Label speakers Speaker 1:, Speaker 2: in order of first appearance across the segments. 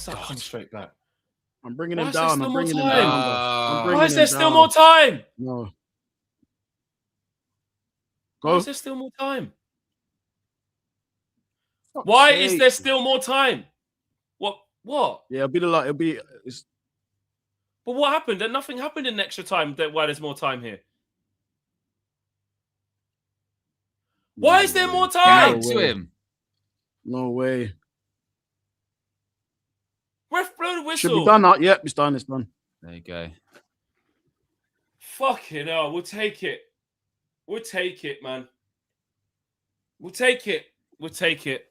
Speaker 1: that come straight back?
Speaker 2: I'm bringing him down. I'm bringing him down.
Speaker 1: Why is there still more time?
Speaker 2: No.
Speaker 1: Why is there still more time? Why is there still more time? What?
Speaker 2: Yeah, it'll be.
Speaker 1: But what happened? And nothing happened in extra time. Why there's more time here? Why is there more time?
Speaker 3: To him.
Speaker 2: No way.
Speaker 1: Ref blow the whistle.
Speaker 2: Should be done now. Yep, it's done. It's done.
Speaker 3: There you go.
Speaker 1: Fucking hell. We'll take it. We'll take it, man. We'll take it. We'll take it.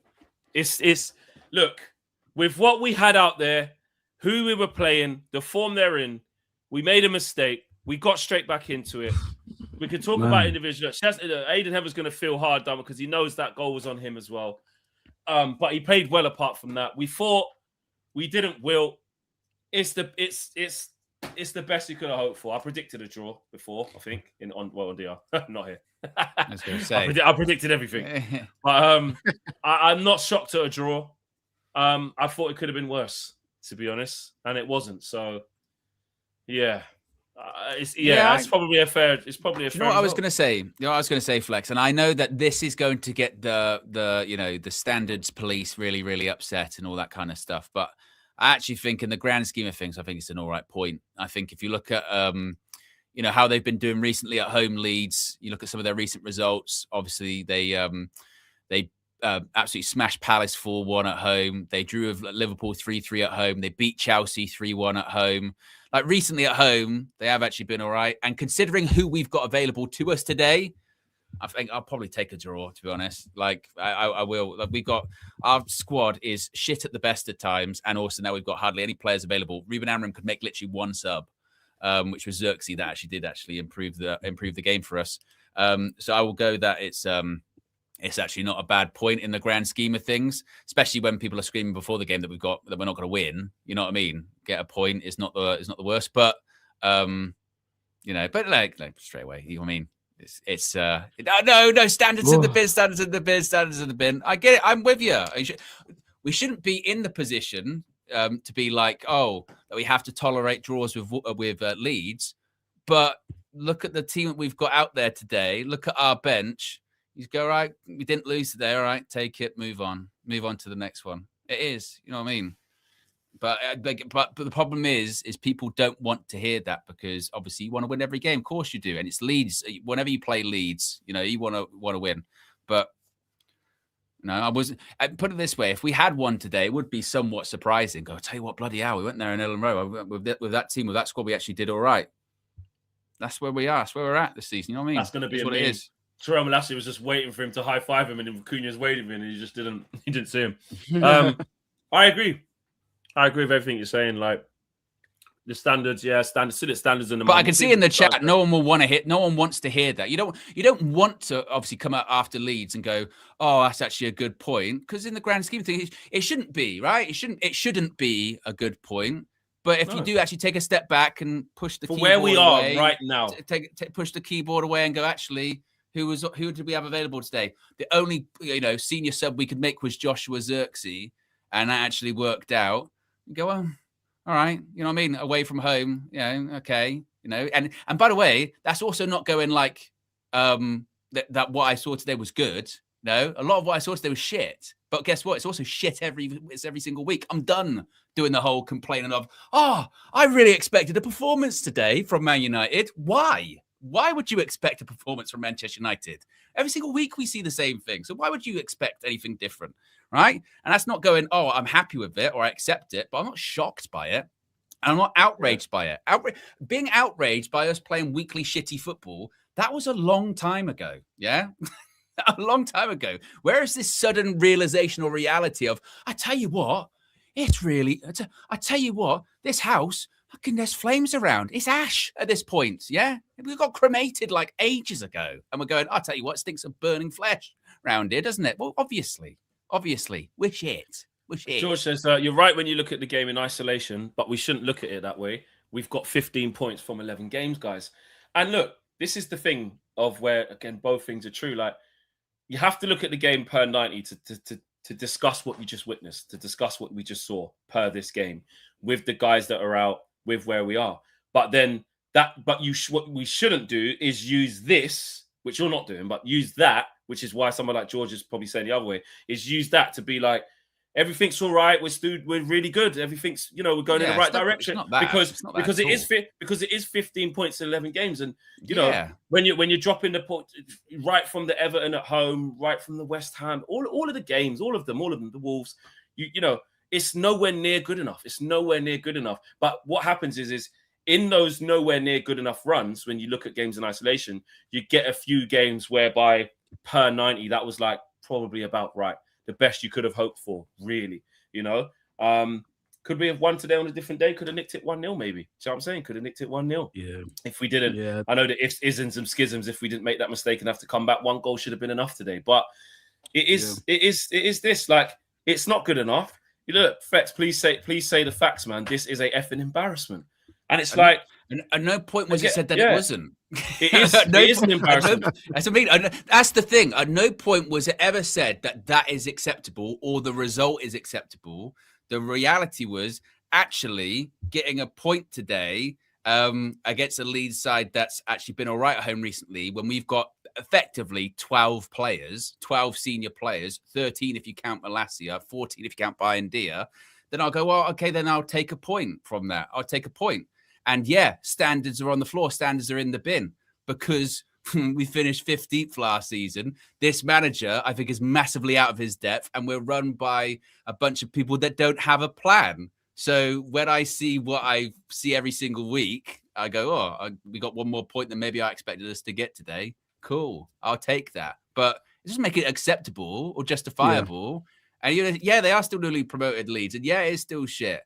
Speaker 1: It's look, with what we had out there, who we were playing, the form they're in, we made a mistake. We got straight back into it. We could talk about individual. Aiden Heather's going to feel hard done because he knows that goal was on him as well. But he played well apart from that. We fought. We didn't wilt. It's the best you could have hoped for. I predicted a draw before, I think, on DR. Not here.
Speaker 3: I was going to say.
Speaker 1: I predicted everything. But I'm not shocked at a draw. I thought it could have been worse, to be honest, and it wasn't. So, yeah. It's probably a fair. It's probably a fair.
Speaker 3: You know what I was going to say? Flex, and I know that this is going to get the standards police really, really upset and all that kind of stuff. But I actually think, in the grand scheme of things, I think it's an all right point. I think if you look at how they've been doing recently at home, Leeds. You look at some of their recent results. Obviously, they absolutely smashed Palace 4-1 at home. They drew with Liverpool 3-3 at home. They beat Chelsea 3-1 at home. Like recently at home, they have actually been all right. And considering who we've got available to us today, I think I'll probably take a draw, to be honest. Like I will. Like, we've got our squad is shit at the best at times, and also now we've got hardly any players available. Ruben Amorim could make literally one sub, which was Xerxes that did improve the game for us. So I will go that it's actually not a bad point in the grand scheme of things, especially when people are screaming before the game that we're not going to win. You know what I mean? Get a point is not the worst, but but like straight away, you know what I mean? It's no standards in the bin, standards in the bin. I get it. I'm with you. We shouldn't be in the position to be like, that we have to tolerate draws with Leeds, but look at the team that we've got out there today. Look at our bench. You go, right, we didn't lose today. All right, take it, move on to the next one. It is, you know what I mean? But the problem is people don't want to hear that, because obviously you want to win every game. Of course you do. And it's Leeds. Whenever you play Leeds, you want to win. But no, put it this way. If we had one today, it would be somewhat surprising. I'll tell you what, bloody hell, we went there in Ellen Rowe. With that team, with that squad, we actually did all right. That's where we are. That's where we're at this season. You know what I mean?
Speaker 1: That's going to be what it is. Terrell Malassy was just waiting for him to high five him, and Cunha's waiting, and he just didn't see him. I agree with everything you're saying. Like the standards, standards in the.
Speaker 3: But I can see in the chat, no one wants to hear that. You don't want to obviously come out after Leeds and go, "Oh, that's actually a good point," because in the grand scheme of things, it shouldn't be, right? It shouldn't be a good point. But if you do actually take a step back and push the keyboard
Speaker 1: where we are
Speaker 3: away,
Speaker 1: right now,
Speaker 3: push the keyboard away and go, actually, who did we have available today? The only senior sub we could make was Joshua Xerxes, and that actually worked out. You go, well, all right, you know what I mean? Away from home, okay, and by the way, that's also not going like that what I saw today was good. No, a lot of what I saw today was shit. But guess what? It's also shit every single week. I'm done doing the whole complaining of, I really expected a performance today from Man United. Why? Why would you expect a performance from Manchester United? Every single week we see the same thing. So why would you expect anything different, right? And that's not going, I'm happy with it or I accept it, but I'm not shocked by it. And I'm not outraged by it. Being outraged by us playing weekly shitty football, that was a long time ago, yeah? A long time ago. Where is this sudden realization or reality of, I tell you what, this house, fucking there's flames around. It's ash at this point, yeah? We got cremated like ages ago. And we're going, I tell you what, it stinks of burning flesh around here, doesn't it? Well, obviously, wish it.
Speaker 1: George says, you're right when you look at the game in isolation, but we shouldn't look at it that way. We've got 15 points from 11 games, guys. And look, this is the thing of where, again, both things are true. Like, you have to look at the game per 90 to to discuss what you just witnessed, to discuss what we just saw per this game with the guys that are out, with where we are. But then what we shouldn't do is use this, which you're not doing, but use that, which is why someone like George is probably saying the other way, is use that to be like, everything's all right. We're really good. Everything's, we're going in the right direction because it is 15 points in 11 games. And, when you're dropping the point right from the Everton at home, right from the West Ham, all of the games, all of them, the Wolves, it's nowhere near good enough. It's nowhere near good enough. But what happens is in those nowhere near good enough runs, when you look at games in isolation, you get a few games whereby per 90, that was like probably about right. The best you could have hoped for, really, Could we have won today on a different day? Could have nicked it 1-0, maybe. Do you know what I'm saying? Could have nicked it 1-0.
Speaker 2: Yeah.
Speaker 1: If we didn't. Yeah. I know the ifs, isms, and schisms, if we didn't make that mistake and have to come back, one goal should have been enough today. But it is this, like, it's not good enough. Look, Flex, please say the facts, man. This is a effing embarrassment. And it's
Speaker 3: at no point was it said that it wasn't.
Speaker 1: It is. It is an embarrassment.
Speaker 3: That's the thing. At no point was it ever said that is acceptable or the result is acceptable. The reality was actually getting a point today against a Leeds side that's actually been all right at home recently, when we've got effectively 12 players, 12 senior players, 13 if you count Malacia, 14 if you count Bayendia, then I'll go, well, okay, then I'll take a point from that. I'll take a point. And standards are on the floor. Standards are in the bin because we finished 15th last season. This manager, I think, is massively out of his depth, and we're run by a bunch of people that don't have a plan. So when I see what I see every single week, I go, we got one more point than maybe I expected us to get today. Cool. I'll take that. But it doesn't make it acceptable or justifiable. Yeah. And, they are still newly promoted Leeds. And, it is still shit.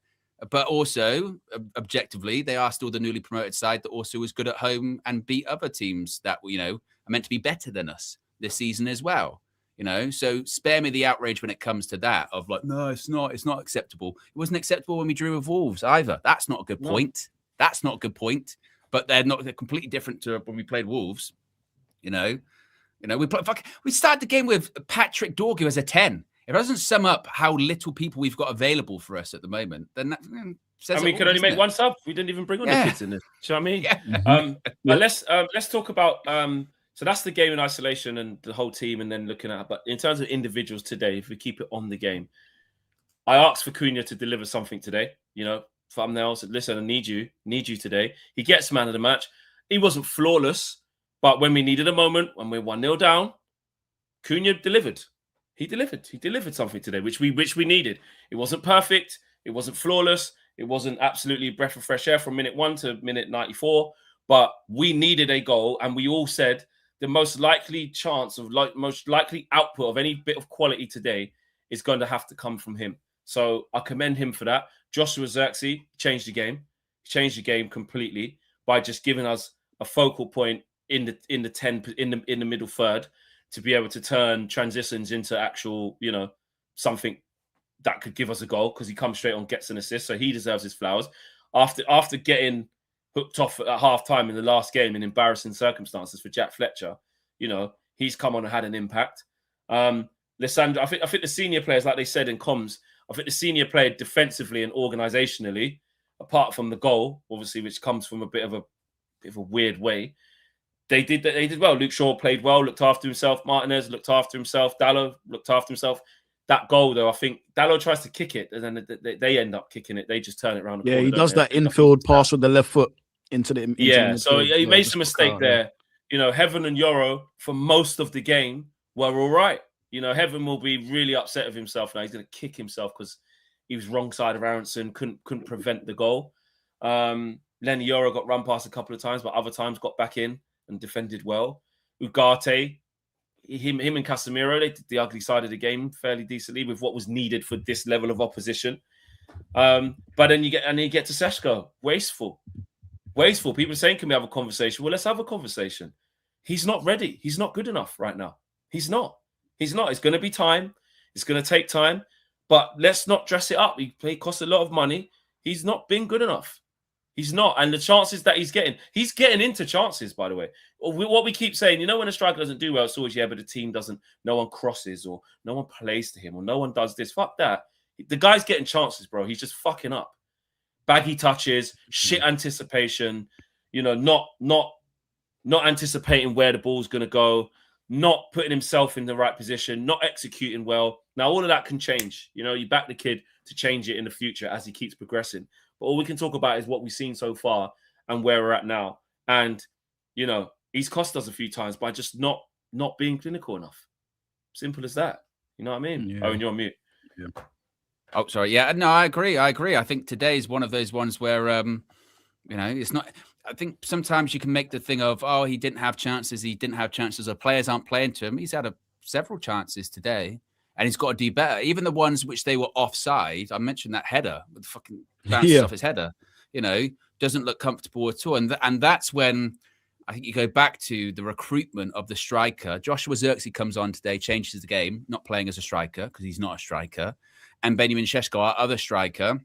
Speaker 3: But also, objectively, they are still the newly promoted side that also was good at home and beat other teams that, are meant to be better than us this season as well. So spare me the outrage when it comes to that of like, no, it's not acceptable. It wasn't acceptable when we drew with Wolves either. That's not a good point. That's not a good point. But they're completely different to when we played Wolves. We started the game with Patrick Dorgu as a 10. If it doesn't sum up how little people we've got available for us at the moment, then that says
Speaker 1: we could only make one sub. We didn't even bring on the kids in this. Do you know what I mean? But let's talk about so that's the game in isolation and the whole team, and then looking at. But in terms of individuals today, if we keep it on the game, I asked for Cunha to deliver something today. Thumbnails. Listen, I need you today. He gets man of the match. He wasn't flawless, but when we needed a moment, when we're 1-0 down, Cunha delivered. He delivered something today, which we needed. It wasn't perfect. It wasn't flawless. It wasn't absolutely a breath of fresh air from minute 1 to minute 94. But we needed a goal, and we all said the most likely most likely output of any bit of quality today is going to have to come from him. So I commend him for that. Joshua Zirkzee changed the game. He changed the game completely by just giving us a focal point in the middle third, to be able to turn transitions into actual, something that could give us a goal, because he comes straight on, gets an assist. So he deserves his flowers. After getting hooked off at half-time in the last game in embarrassing circumstances for Jack Fletcher, he's come on and had an impact. Lissandro, I think the senior players, like they said in comms, I think the senior player defensively and organisationally, apart from the goal, obviously, which comes from a bit of a weird way, They did well. Luke Shaw played well, looked after himself. Martinez looked after himself. Dallo looked after himself. That goal, though, I think Dallo tries to kick it, and then they end up kicking it. They just turn it around.
Speaker 2: Yeah, he does that infield pass with the left foot into the
Speaker 1: so he made some mistake there. Heaven and Yoro for most of the game were all right. Heaven will be really upset with himself now. He's going to kick himself because he was wrong side of Aronson, couldn't prevent the goal. Lenny Yoro got run past a couple of times, but other times got back in and defended well. Ugarte, him and Casemiro, they did the ugly side of the game fairly decently with what was needed for this level of opposition. But then you get to Sesko, wasteful. People saying, can we have a conversation? Well, let's have a conversation. He's not ready. He's not good enough right now. He's not. It's going to be time. It's going to take time. But let's not dress it up. He costs a lot of money. He's not been good enough. He's not. And the chances that he's getting into chances, by the way. What we keep saying, when a striker doesn't do well, it's always, but the team doesn't, no one crosses or no one plays to him or no one does this. Fuck that. The guy's getting chances, bro. He's just fucking up. Baggy touches, shit anticipation, not anticipating where the ball's going to go, not putting himself in the right position, not executing well. Now, all of that can change. You back the kid to change it in the future as he keeps progressing. But all we can talk about is what we've seen so far and where we're at now. And, he's cost us a few times by just not being clinical enough. Simple as that. You know what I mean?
Speaker 2: Yeah.
Speaker 1: Oh, and you're on mute.
Speaker 2: Yeah.
Speaker 3: Oh, sorry. Yeah, no, I agree. I think today is one of those ones where, it's not. I think sometimes you can make the thing of, oh, he didn't have chances. Or players aren't playing to him. He's had several chances today, and he's got to do better. Even the ones which they were offside. I mentioned that header with fucking bounces off his header. Doesn't look comfortable at all, and that's when I think you go back to the recruitment of the striker. Joshua Zirkzee comes on today, changes the game, not playing as a striker because he's not a striker. And Benjamin Sesko, our other striker,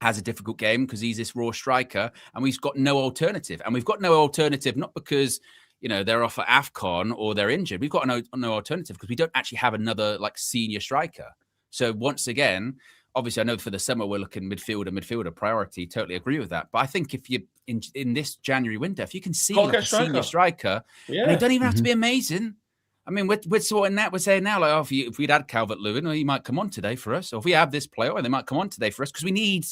Speaker 3: has a difficult game because he's this raw striker and we've got no alternative. And we've got no alternative, not because, they're off at AFCON or they're injured. We've got no alternative because we don't actually have another senior striker. So once again, obviously I know for the summer we're looking midfielder priority. Totally agree with that. But I think if you in this January window, if you can see a senior striker, and he don't even have to be amazing. I mean, we're sorting that. We're saying now, if we'd had Calvert-Lewin, he might come on today for us. Or if we have this player, they might come on today for us because we need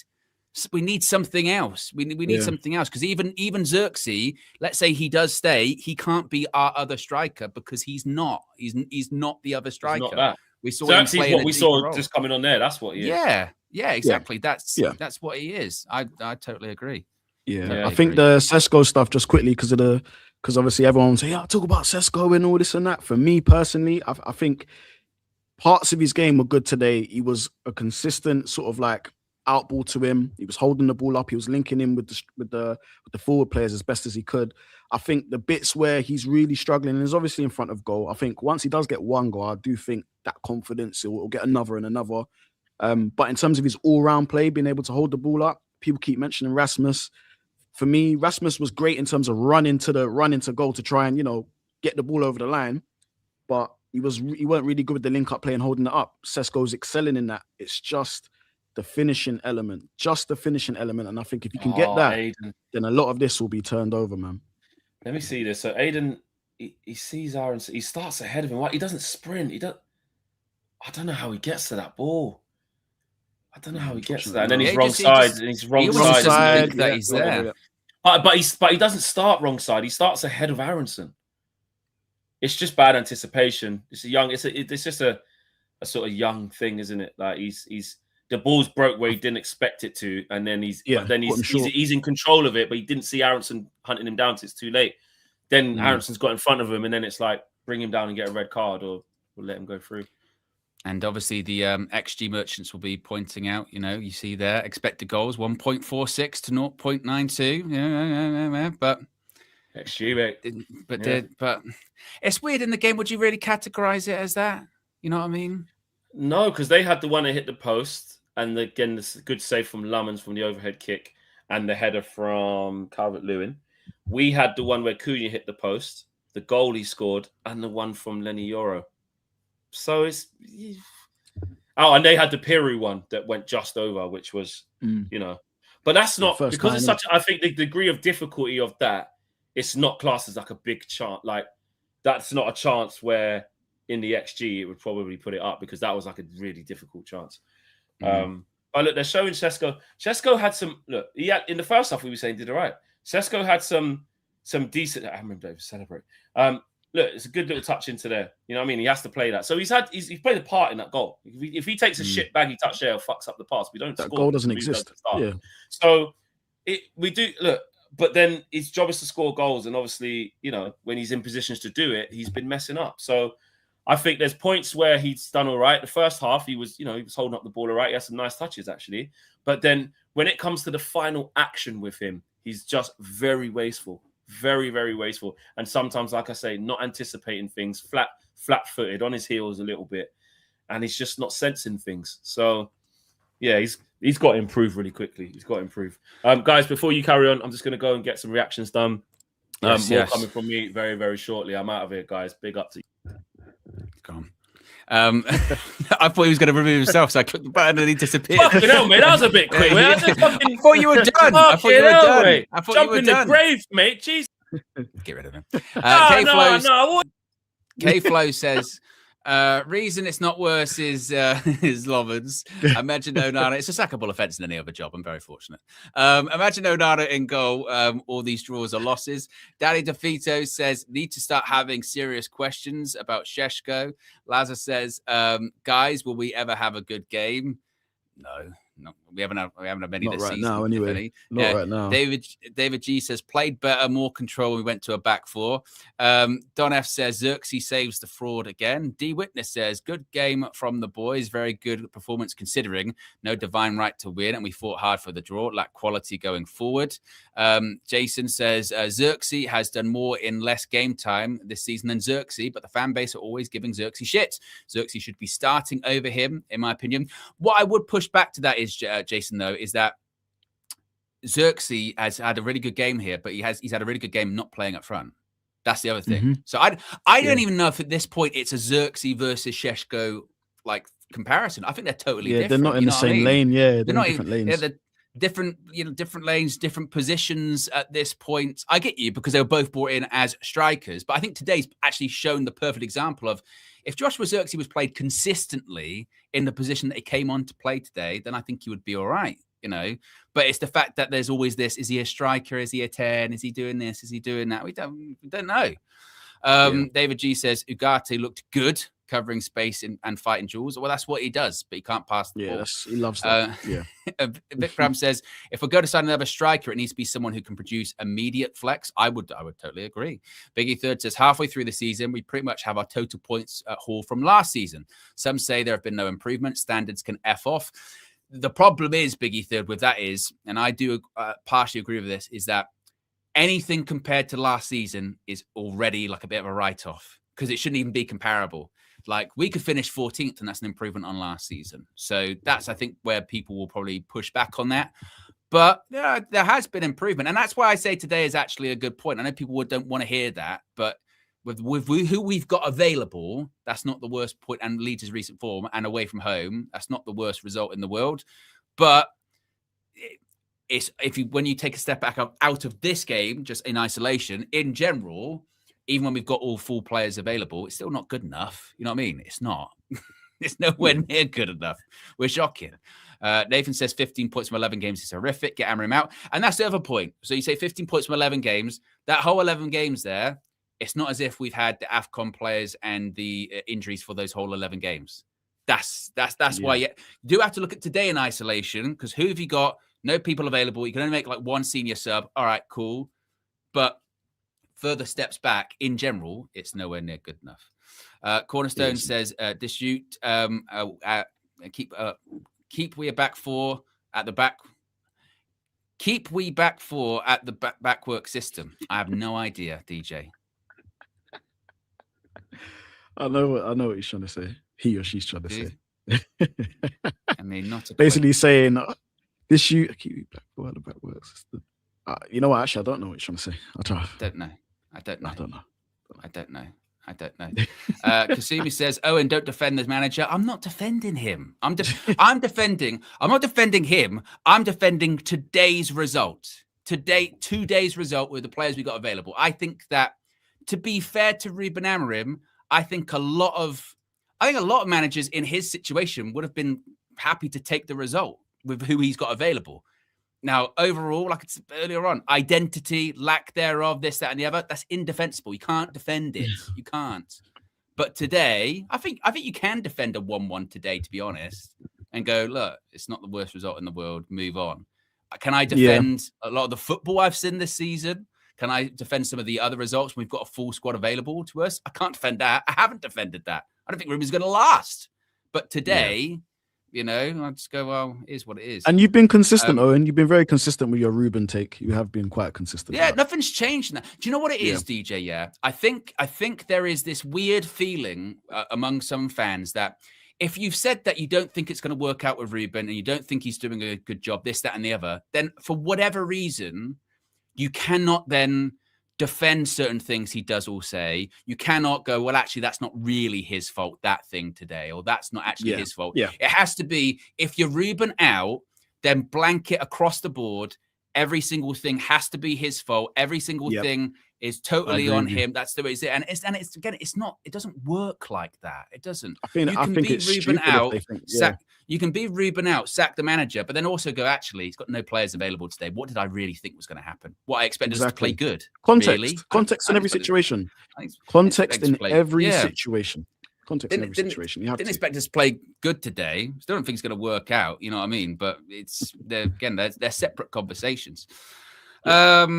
Speaker 3: something else. We need something else because even Zirkzee, let's say he does stay, he can't be our other striker because he's not. He's not the other striker.
Speaker 1: He's not that.
Speaker 3: We saw
Speaker 1: Zirkzee's what we saw just coming on there. That's what he is.
Speaker 3: Yeah, exactly. Yeah. That's what he is. I totally agree.
Speaker 2: Yeah, I think the Sesko stuff just quickly because obviously everyone will say, yeah, talk about Sesko and all this and that. For me personally, I think parts of his game were good today. He was a consistent sort of outball to him. He was holding the ball up. He was linking in with the forward players as best as he could. I think the bits where he's really struggling is obviously in front of goal. I think once he does get one goal, I do think that confidence will get another and another. But in terms of his all-round play, being able to hold the ball up, people keep mentioning Rasmus. For me, Rasmus was great in terms of running to goal to try and, get the ball over the line. But he weren't really good with the link-up play and holding it up. Sesko's excelling in that. It's just the finishing element. And I think if you can get that, Aiden, then a lot of this will be turned over, man.
Speaker 1: Let me see this. So Aiden, he sees Aaron. He starts ahead of him. He doesn't sprint. I don't know how he gets to that ball. I don't know how he gets to that. And then he's wrong side. And he's wrong side.
Speaker 3: That he's there.
Speaker 1: But he doesn't start wrong side. He starts ahead of Aronson. It's just bad anticipation. It's just a sort of young thing, isn't it? He's the ball's broke where he didn't expect it to, and then he's in control of it, but he didn't see Aronson hunting him down till it's too late. Then Aronson's got in front of him, and then it's bring him down and get a red card, or we'll let him go through.
Speaker 3: And obviously the XG merchants will be pointing out, you see there, expected goals, 1.46 to 0.92. Yeah. But
Speaker 1: XG, mate.
Speaker 3: But it's weird in the game. Would you really categorize it as that? You know what I mean?
Speaker 1: No, because they had the one that hit the post, and again, this good save from Lummans from the overhead kick, and the header from Calvert-Lewin. We had the one where Cunha hit the post, the goal he scored, and the one from Lenny Yoro. So it's and they had the Peru one that went just over, which was but that's not because it's such. I think the degree of difficulty of that, it's not classed as a big chance. That's not a chance where in the XG it would probably put it up because that was a really difficult chance. But look, they're showing Sesko. Sesko had some in the first half we were saying did all right. Sesko had some decent. I remember to celebrate. Look, it's a good little touch into there. You know what I mean? He has to play that. So he's played a part in that goal. If he takes a shit baggy touch there or fucks up the pass, we don't
Speaker 2: that
Speaker 1: score.
Speaker 2: Goal doesn't exist. Yeah.
Speaker 1: So we do look, but then his job is to score goals, and obviously, when he's in positions to do it, he's been messing up. So I think there's points where he's done all right. The first half, he was holding up the ball all right. He had some nice touches actually, but then when it comes to the final action with him, he's just very wasteful. Very, very wasteful. And sometimes, like I say, not anticipating things, flat-footed, on his heels a little bit. And he's just not sensing things. So, Yeah, he's got to improve really quickly. He's got to improve. Guys, before you carry on, I'm just going to go and get some reactions done. More coming from me very, very shortly. I'm out of here, guys. Big up to you.
Speaker 3: Gone. I thought he was going to remove himself, so I clicked the button and he disappeared.
Speaker 1: Fucking hell, mate. That was a bit quick. I
Speaker 3: thought you were done. I thought you were done.
Speaker 1: Mate.
Speaker 3: I thought
Speaker 1: Jump
Speaker 3: you were
Speaker 1: in
Speaker 3: done.
Speaker 1: the grave, mate. Jeez.
Speaker 3: Get rid of him.
Speaker 1: No.
Speaker 3: K-Flow says, reason it's not worse is Lovens. Imagine Onana. It's a sackable offence in any other job. I'm very fortunate. Imagine Onana in goal. All these draws are losses. Daddy DeFito says, need to start having serious questions about Sesko. Laza says, guys, will we ever have a good game? No, we haven't had many
Speaker 2: Not
Speaker 3: this
Speaker 2: right
Speaker 3: season.
Speaker 2: now, anyway. Not right now.
Speaker 3: David G says, played better, more control. We went to a back four. Don F says, Xerxes saves the fraud again. D Witness says, good game from the boys. Very good performance considering no divine right to win, and we fought hard for the draw. Lack quality going forward. Jason says, Xerxes has done more in less game time this season than Xerxes, but the fan base are always giving Xerxes shit. Xerxes should be starting over him, in my opinion. What I would push back to that is, Jason, though, is that Xerxes has had a really good game here, but he's had a really good game not playing up front. That's the other thing. Mm-hmm. So I don't even know if at this point it's a Xerxes versus Sesko like comparison. I think they're totally different.
Speaker 2: They're not in the same lane. Yeah,
Speaker 3: they're not
Speaker 2: in different lanes.
Speaker 3: Yeah, they're different lanes, different positions at this point. I get you because they were both brought in as strikers, but I think today's actually shown the perfect example of if Joshua Xerxes was played consistently in the position that he came on to play today, then I think he would be all right, But it's the fact that there's always this: is he a striker? Is he a 10? Is he doing this? Is he doing that? We don't know. David G says Ugarte looked good covering space and fighting duels. Well, that's what he does, but he can't pass the ball.
Speaker 2: He loves that.
Speaker 3: Vikram says, if we're going to sign another striker, it needs to be someone who can produce immediate flex. I would totally agree. Biggie Third says, halfway through the season, we pretty much have our total points haul from last season. Some say there have been no improvement. Standards can F off. The problem is, Biggie Third, with that is, and I do partially agree with this, is that anything compared to last season is already like a bit of a write-off because it shouldn't even be comparable. Like we could finish 14th and that's an improvement on last season. So that's, I think, where people will probably push back on that. But there has been improvement. And that's why I say today is actually a good point. I know people don't want to hear that, but with who we've got available, that's not the worst point. And Leeds' recent form and away from home, that's not the worst result in the world. But when you take a step back out of this game, just in isolation, in general, even when we've got all full players available, it's still not good enough. You know what I mean? It's not. It's nowhere near good enough. We're shocking. Nathan says 15 points from 11 games is horrific. Get Amorim out. And that's the other point. So you say 15 points from 11 games. That whole 11 games there, it's not as if we've had the AFCON players and the injuries for those whole 11 games. That's why you do have to look at today in isolation, because who have you got? No people available. You can only make like one senior sub. All right, cool. But further steps back, in general, it's nowhere near good enough. Cornerstone says, dispute, keep we a back four at the back. Keep we back four at the back work system. I have no idea, DJ.
Speaker 2: I know what he's trying to say. He or she's trying to say.
Speaker 3: I mean, not a
Speaker 2: basically saying this you keep we back four at the back work system. You know what? Actually, I don't know what he's trying to say. I don't know.
Speaker 3: Kasumi says, Owen, don't defend the manager. I'm not defending him. I'm not defending him. I'm defending today's result. Today's result with the players we got available. I think that, to be fair to Ruben Amorim, I think a lot of managers in his situation would have been happy to take the result with who he's got available. Now, overall, like I said earlier on, identity, lack thereof, this, that, and the other, that's indefensible. You can't defend it. You can't. But today, I think you can defend a 1-1 today, to be honest, and go, look, it's not the worst result in the world. Move on. Can I defend a lot of the football I've seen this season? Can I defend some of the other results when we've got a full squad available to us? I can't defend that. I haven't defended that. I don't think Ruben's going to last. But today... I just go, well, it is what it is.
Speaker 2: And you've been consistent, Owen. You've been very consistent with your Ruben take. You have been quite consistent.
Speaker 3: Yeah, nothing's changed in that. Do you know what it is, DJ? Yeah, I think there is this weird feeling among some fans that if you've said that you don't think it's going to work out with Ruben and you don't think he's doing a good job, this, that, and the other, then for whatever reason, you cannot then defend certain things he does or say. You cannot go, well, actually, that's not really his fault, that thing today, or that's not actually his fault.
Speaker 2: Yeah.
Speaker 3: It has to be, if you're Ruben out, then blanket across the board. Every single thing has to be his fault. Every single thing is totally on him. That's the way it's. And it's again, it's not. It doesn't work like that. It doesn't.
Speaker 2: I think it's
Speaker 3: Ruben
Speaker 2: stupid
Speaker 3: out.
Speaker 2: if they think,
Speaker 3: You can be Ruben out, sack the manager, but then also go, actually, he's got no players available today. What did I really think was going to happen? What I expected us to play good.
Speaker 2: Context.
Speaker 3: Really?
Speaker 2: Context in every situation. Context in every situation. Context in every situation. You
Speaker 3: didn't expect us to play good today. Still don't think it's going to work out. You know what I mean? But they're separate conversations. What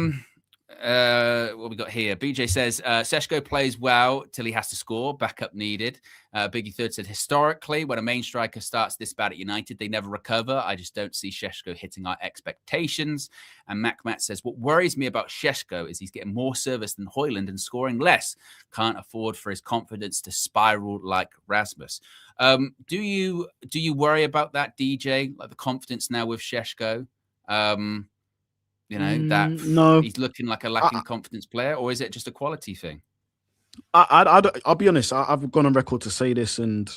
Speaker 3: we got here? BJ says Sesko plays well till he has to score. Backup needed. Biggie Third said historically, when a main striker starts this bad at United, they never recover. I just don't see Sesko hitting our expectations. And Matt says what worries me about Sesko is he's getting more service than Højlund and scoring less. Can't afford for his confidence to spiral like Rasmus. Do you worry about that, DJ? Like the confidence now with Sesko?
Speaker 2: No,
Speaker 3: he's looking like a lacking confidence player, or is it just a quality thing?
Speaker 2: I'll be honest. I've gone on record to say this, and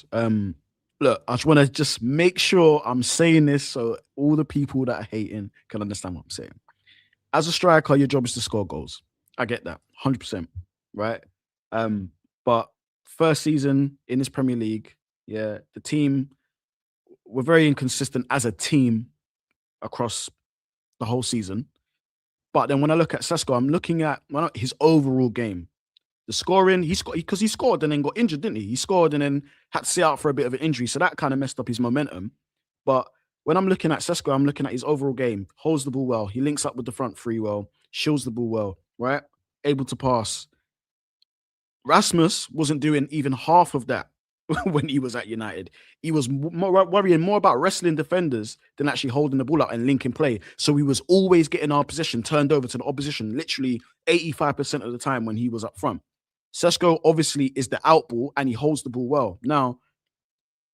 Speaker 2: look, I just want to just make sure I'm saying this so all the people that are hating can understand what I'm saying. As a striker, your job is to score goals. I get that, 100%, right? But first season in this Premier League, the team were very inconsistent as a team across the whole season. But then when I look at Sesko, I'm looking at his overall game. The scoring, he scored and then got injured, didn't he? He scored and then had to sit out for a bit of an injury. So that kind of messed up his momentum. But when I'm looking at Sesko, I'm looking at his overall game. Holds the ball well. He links up with the front three well. Shields the ball well, right? Able to pass. Rasmus wasn't doing even half of that when he was at United. He was worrying more about wrestling defenders than actually holding the ball out and linking play. So he was always getting our possession turned over to the opposition, literally 85% of the time when he was up front. Sesko obviously is the out ball and he holds the ball well. Now,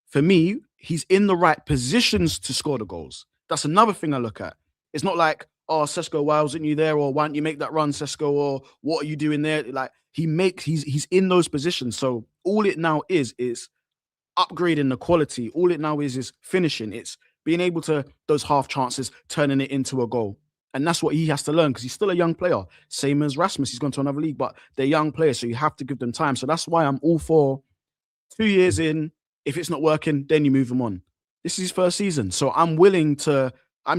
Speaker 2: for me, he's in the right positions to score the goals. That's another thing I look at. It's not like, oh, Sesko, why wasn't you there? Or why don't you make that run, Sesko? Or what are you doing there? Like he's in those positions. So all it now is upgrading the quality. All it now is finishing. It's being able to, those half chances, turning it into a goal. And that's what he has to learn because he's still a young player. Same as Rasmus, he's gone to another league, but they're young players, so you have to give them time. So that's why I'm all for 2 years in. If it's not working, then you move him on. This is his first season. So I'm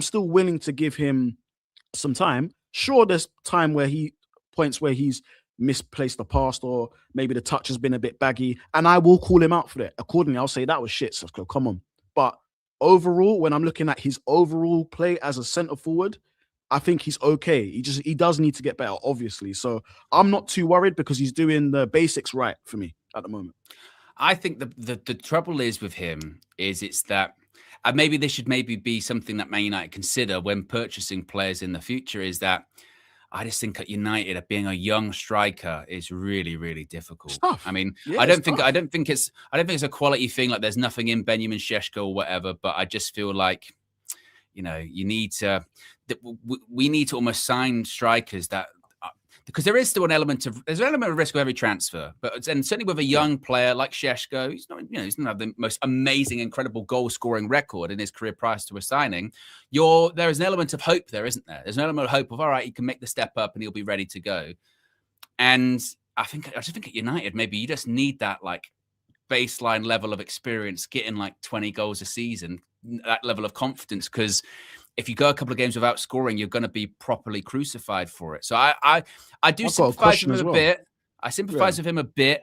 Speaker 2: still willing to give him some time. Sure, there's points where he's misplaced the pass or maybe the touch has been a bit baggy, and I will call him out for that. Accordingly, I'll say that was shit, Sesko, come on. But overall, when I'm looking at his overall play as a centre forward, I think he's okay. He does need to get better, obviously. So I'm not too worried because he's doing the basics right for me at the moment.
Speaker 3: I think the trouble is with him is it's that maybe this should be something that Man United consider when purchasing players in the future, is that I just think at United, being a young striker is really, really difficult. I mean, I don't think it's a quality thing. Like there's nothing in Benjamin Sesko or whatever, but I just feel like, we need to almost sign strikers that, because there is still an element of risk with every transfer, and certainly with a young player like Sesko, he's not have the most amazing, incredible goal scoring record in his career prior to a signing. There is an element of hope there, isn't there? There's an element of hope of, all right, he can make the step up and he'll be ready to go. And I just think at United, maybe you just need that like baseline level of experience, getting like 20 goals a season, that level of confidence, because if you go a couple of games without scoring, you're going to be properly crucified for it. So I do sympathize with him a bit. I sympathize with him a bit,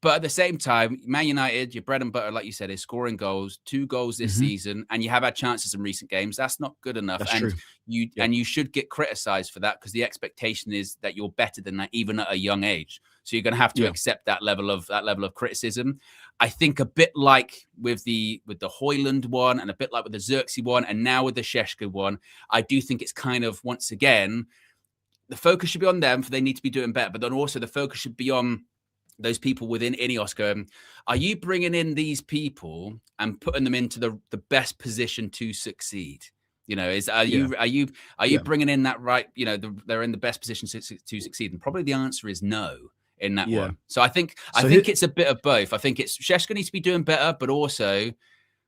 Speaker 3: but at the same time, Man United, your bread and butter, like you said, is scoring goals. 2 goals this season, and you have had chances in recent games. That's not good enough.
Speaker 2: That's
Speaker 3: and
Speaker 2: true.
Speaker 3: You should get criticized for that, because the expectation is that you're better than that, even at a young age. So you're going to have to accept that level of criticism. I think a bit like with the Højlund one, and a bit like with the Xerxes one, and now with the Sesko one, I do think it's kind of, once again, the focus should be on them, for they need to be doing better. But then also the focus should be on those people within Ineos going, are you bringing in these people and putting them into the best position to succeed? You know, are you bringing in that right? You know, they're in the best position to succeed, and probably the answer is no in that one. So I think it's a bit of both. I think Sesko needs to be doing better, but also,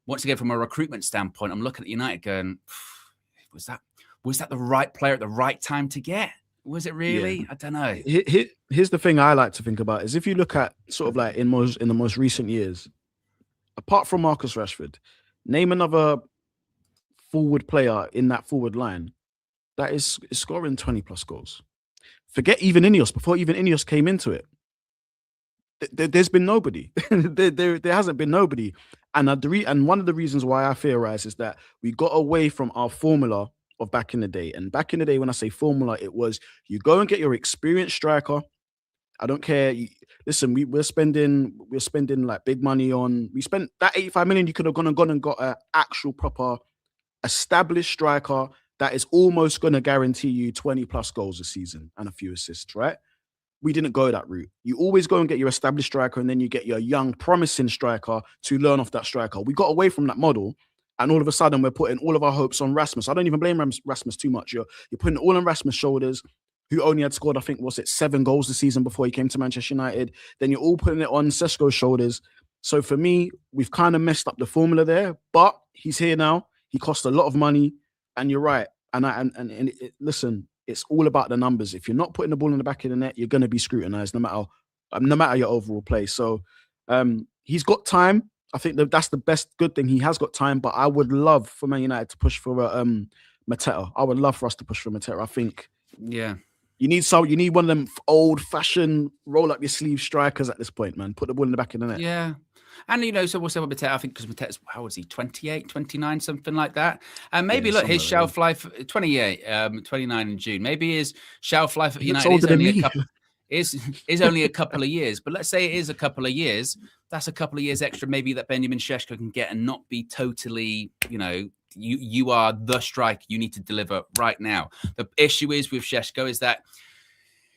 Speaker 3: once again, from a recruitment standpoint, I'm looking at United going, was that the right player at the right time to get? Was it really? I don't know.
Speaker 2: Here's the thing I like to think about is if you look at sort of like in the most recent years, apart from Marcus Rashford, name another forward player in that forward line that is scoring 20 plus goals. Forget even Ineos, before even Ineos came into it. There's been nobody. there hasn't been nobody. And one of the reasons why I theorize is that we got away from our formula of back in the day. And back in the day, when I say formula, it was you go and get your experienced striker. I don't care. Listen, we're spending like big money on. We spent that 85 million. You could have gone and got an actual proper established striker that is almost going to guarantee you 20 plus goals a season and a few assists, right? We didn't go that route. You always go and get your established striker and then you get your young, promising striker to learn off that striker. We got away from that model. And all of a sudden, we're putting all of our hopes on Rasmus. I don't even blame Rasmus too much. You're putting it all on Rasmus' shoulders, who only had scored, I think, 7 goals this season before he came to Manchester United. Then you're all putting it on Sesko's shoulders. So for me, we've kind of messed up the formula there. But he's here now. He cost a lot of money. And you're right. Listen, it's all about the numbers. If you're not putting the ball in the back of the net, you're going to be scrutinized no matter your overall play. So he's got time. I think that's the best good thing. He has got time, but I would love for Man United to push for Mateta. I would love for us to push for Mateta. I think, you need one of them old-fashioned roll-up-your-sleeve strikers at this point, man. Put the ball in the back of the net.
Speaker 3: Yeah. And, you know, so we'll say with Mateta, I think because Mateta's, how old is he, 28, 29, something like that. And maybe, look, his shelf life, 28, 29 in June. Maybe his shelf life at United is only a couple... is only a couple of years, but let's say it is a couple of years. That's a couple of years extra, maybe that Benjamin Sesko can get and not be totally, you know, you are the striker. You need to deliver right now. The issue is with Sesko is that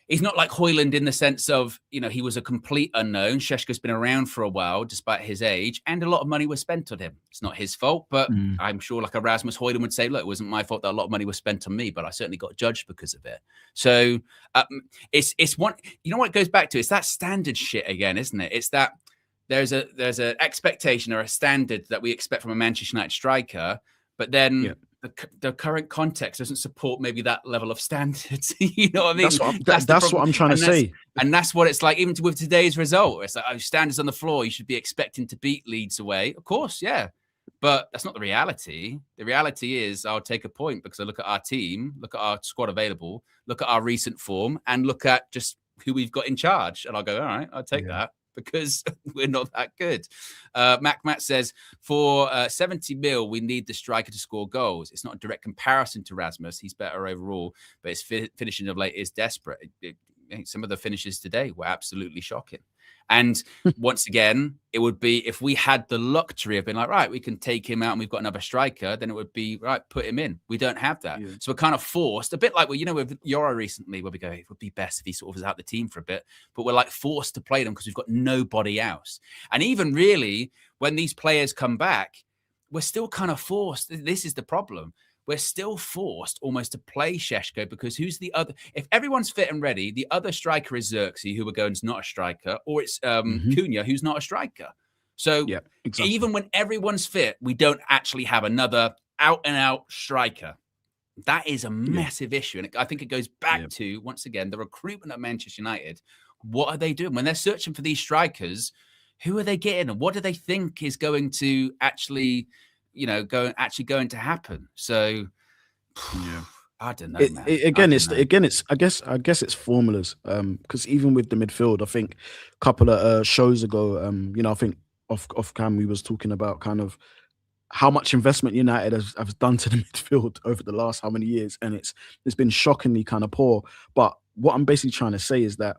Speaker 3: he's not like Højlund in the sense of, you know, he was a complete unknown. Šeško's been around for a while, despite his age, and a lot of money was spent on him. It's not his fault, but I'm sure like Erasmus Højlund would say, look, it wasn't my fault that a lot of money was spent on me, but I certainly got judged because of it. So it's one, you know what it goes back to? It's that standard shit again, isn't it? It's that there's an expectation or a standard that we expect from a Manchester United striker, but then the current context doesn't support maybe that level of standards. You know what I mean?
Speaker 2: That's what I'm trying to say.
Speaker 3: And that's what it's like, even with today's result. It's like, oh, standards on the floor, you should be expecting to beat Leeds away. Of course, yeah. But that's not the reality. The reality is I'll take a point because I look at our team, look at our squad available, look at our recent form, and look at just who we've got in charge. And I'll go, all right, I'll take that. Because we're not that good. Matt says, for 70 mil, we need the striker to score goals. It's not a direct comparison to Rasmus. He's better overall, but his finishing of late is desperate. Some of the finishes today were absolutely shocking. And once again, it would be if we had the luxury of being like, right, we can take him out and we've got another striker, then it would be, right, put him in. We don't have that. So we're kind of forced, a bit like, well, you know, with Yoro recently, where we go, it would be best if he sort of was out the team for a bit, but we're like forced to play them because we've got nobody else. And even really, when these players come back, we're still kind of forced. This is the problem. We're still forced almost to play Sesko because who's the other? If everyone's fit and ready, the other striker is Xerxes, who we're going is not a striker, or it's Cunha, who's not a striker. So even when everyone's fit, we don't actually have another out-and-out striker. That is a massive issue. And I think it goes back to, once again, the recruitment at Manchester United. What are they doing? When they're searching for these strikers, who are they getting? And what do they think is going to actually... going to happen. So I don't know, man.
Speaker 2: I guess it's formulas. Because even with the midfield, I think a couple of shows ago, I think off cam we was talking about kind of how much investment United has done to the midfield over the last how many years, and it's been shockingly kind of poor. But what I'm basically trying to say is that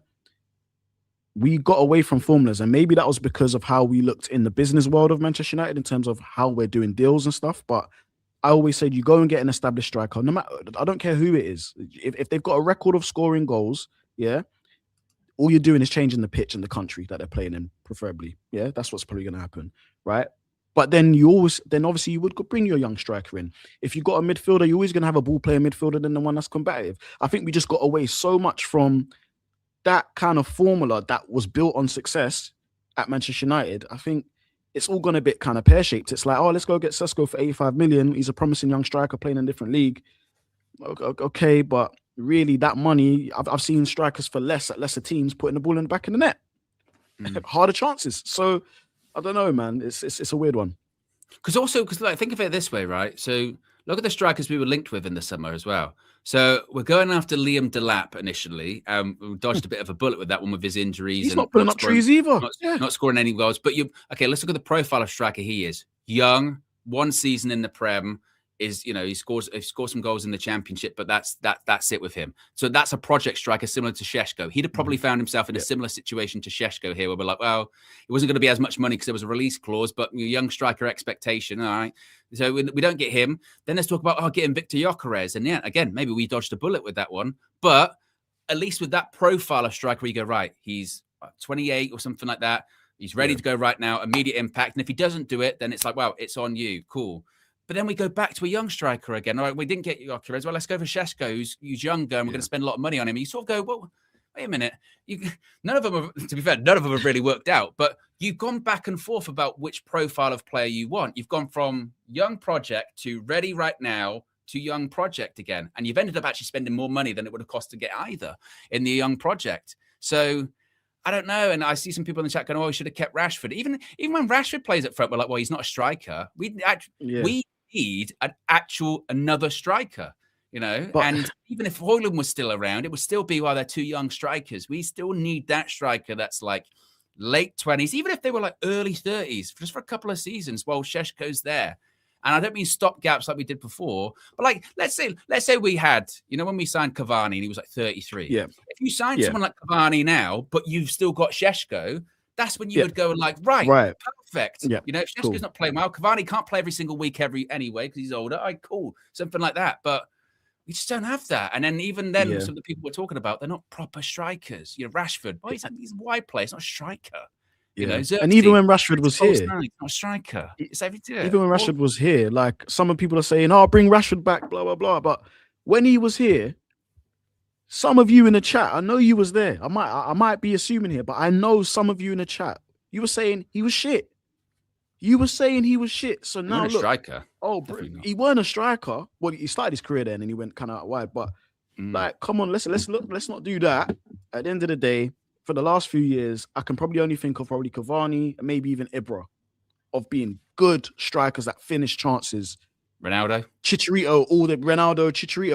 Speaker 2: we got away from formulas, and maybe that was because of how we looked in the business world of Manchester United in terms of how we're doing deals and stuff. But I always said, you go and get an established striker. No matter, I don't care who it is. If they've got a record of scoring goals, all you're doing is changing the pitch and the country that they're playing in, preferably. Yeah, that's what's probably going to happen, right? But then obviously you would bring your young striker in. If you got a midfielder, you're always going to have a ball player midfielder than the one that's combative. I think we just got away so much from that kind of formula that was built on success at Manchester United. I think it's all gone a bit kind of pear-shaped. It's like, oh, let's go get Sesko for 85 million. He's a promising young striker playing in a different league. Okay, but really that money, I've seen strikers for less at lesser teams putting the ball in the back of the net. Harder chances. So I don't know, man. It's a weird one.
Speaker 3: Because like, think of it this way, right? So look at the strikers we were linked with in the summer as well. So we're going after Liam Delap initially. We dodged a bit of a bullet with that one with his injuries.
Speaker 2: He's not putting up trees either.
Speaker 3: Not scoring any goals. But let's look at the profile of striker he is. Young, 1 season in the Prem. He scores some goals in the Championship, but that's it with him. So that's a project striker similar to Sesko. He'd have probably found himself in a similar situation to Sesko here, where we're like, well, it wasn't going to be as much money because there was a release clause, but young striker expectation, all right. So we don't get him. Then let's talk about getting Victor Gyökeres, and yeah, again, maybe we dodged a bullet with that one, but at least with that profile of striker, you go right. He's 28 or something like that. He's ready to go right now, immediate impact, and if he doesn't do it, then it's like, wow, it's on you, cool. But then we go back to a young striker again. All right, we didn't get Gyökeres. Well, let's go for Sesko, who's younger, and we're going to spend a lot of money on him. And you sort of go, well, wait a minute. None of them have really worked out. But you've gone back and forth about which profile of player you want. You've gone from young project to ready right now to young project again. And you've ended up actually spending more money than it would have cost to get either in the young project. So I don't know. And I see some people in the chat going, oh, we should have kept Rashford. Even when Rashford plays up front, we're like, well, he's not a striker. We need another striker, and even if Højlund was still around, it would still be, well, they're 2 young strikers. We still need that striker that's like late 20s, even if they were like early 30s, just for a couple of seasons while Sesko's there. And I don't mean stopgaps like we did before, but like, let's say we had, when we signed Cavani and he was like 33. Yeah. If you sign someone like Cavani now, but you've still got Sesko, that's when you would go like, right, perfect. Yeah. If Sesko's not playing well, Cavani can't play every single week anyway because he's older. All right, cool. Something like that. But we just don't have that. And then even then, some of the people we're talking about, they're not proper strikers. Rashford, he's a wide player. It's not a striker. Xerxes,
Speaker 2: and even when Rashford was here,
Speaker 3: it's not a striker.
Speaker 2: Even when Rashford was here, like some people are saying, oh, bring Rashford back, blah, blah, blah. But when he was here, some of you in the chat, I know you was there. I might be assuming here, but I know some of you in the chat, you were saying he was shit. So now look,
Speaker 3: striker.
Speaker 2: Oh, he weren't a striker. Well, he started his career then and he went kind of out wide. But like, come on, let's not do that. At the end of the day, for the last few years, I can probably only think of probably Cavani and maybe even Ibra of being good strikers that finish chances.
Speaker 3: Ronaldo,
Speaker 2: Chicharito,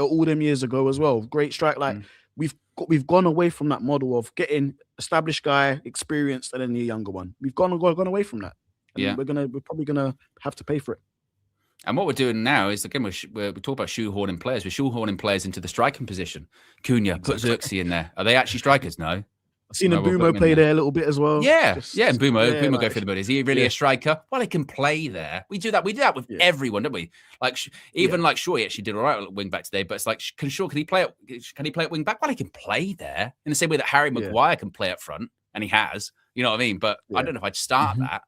Speaker 2: all them years ago as well. Great strike. Like we've gone away from that model of getting established guy, experienced, and then the younger one. We've gone away from that. And we're probably gonna have to pay for it.
Speaker 3: And what we're doing now is, again, we talk about shoehorning players. We're shoehorning players into the striking position. Cunha, put Xerxes in there. Are they actually strikers? No.
Speaker 2: I've seen Mbumo play there a little bit as well.
Speaker 3: Yeah, and Mbumo go for the body. Is he really a striker? Well, he can play there. We do that. We do that with everyone, don't we? Like like Shaw, he actually did all right at wing back today. But it's like, can he play at wing back? Well, he can play there in the same way that Harry Maguire can play up front, and he has. You know what I mean? But I don't know if I'd start that.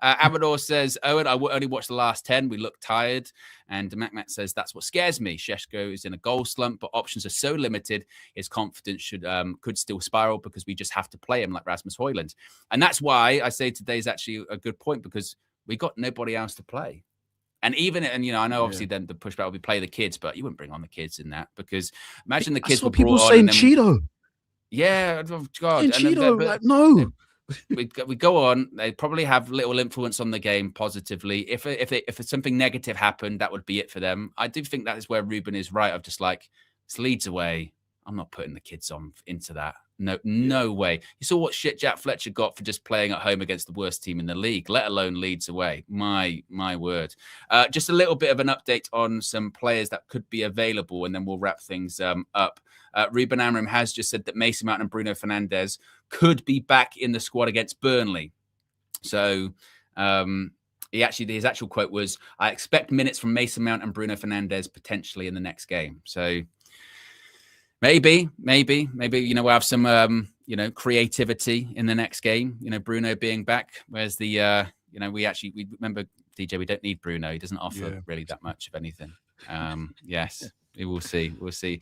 Speaker 3: Amador says, Owen, I only watched the last 10. We look tired. And Macmat says, that's what scares me. Sesko is in a goal slump, but options are so limited. His confidence could still spiral because we just have to play him like Rasmus Højlund. And that's why I say today's actually a good point, because we got nobody else to play. And I know obviously then the pushback will be play the kids, but you wouldn't bring on the kids in that, because imagine the kids were
Speaker 2: people
Speaker 3: brought
Speaker 2: saying
Speaker 3: on.
Speaker 2: Cheeto.
Speaker 3: Yeah, oh God.
Speaker 2: Cheeto, no.
Speaker 3: We go on. They probably have little influence on the game positively. If something negative happened, that would be it for them. I do think that is where Ruben is right. Of just like, it's Leeds away. I'm not putting the kids on into that. No way. You saw what shit Jack Fletcher got for just playing at home against the worst team in the league, let alone Leeds away. My word. Just a little bit of an update on some players that could be available, and then we'll wrap things up. Ruben Amorim has just said that Mason Mount and Bruno Fernandes could be back in the squad against Burnley. So his actual quote was, I expect minutes from Mason Mount and Bruno Fernandes potentially in the next game. So Maybe, we'll have some, creativity in the next game. Bruno being back. Where's the, we remember, DJ, we don't need Bruno. He doesn't offer really that much of anything. Yes, we will see. We'll see.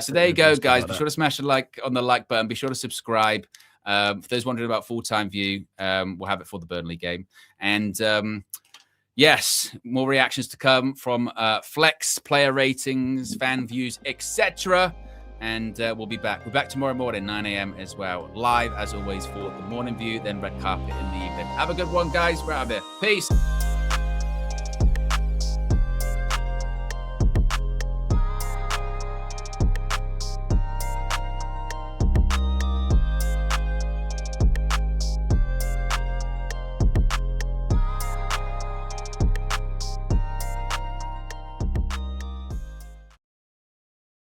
Speaker 3: So there you go, guys. Be sure to smash on the like button. Be sure to subscribe. For those wondering about full-time view, we'll have it for the Burnley game. And yes, more reactions to come from Flex, player ratings, fan views, etc. And we'll be back. We're back tomorrow morning, 9 a.m. as well. Live, as always, for the morning view, then red carpet in the evening. Have a good one, guys. We're out of here. Peace.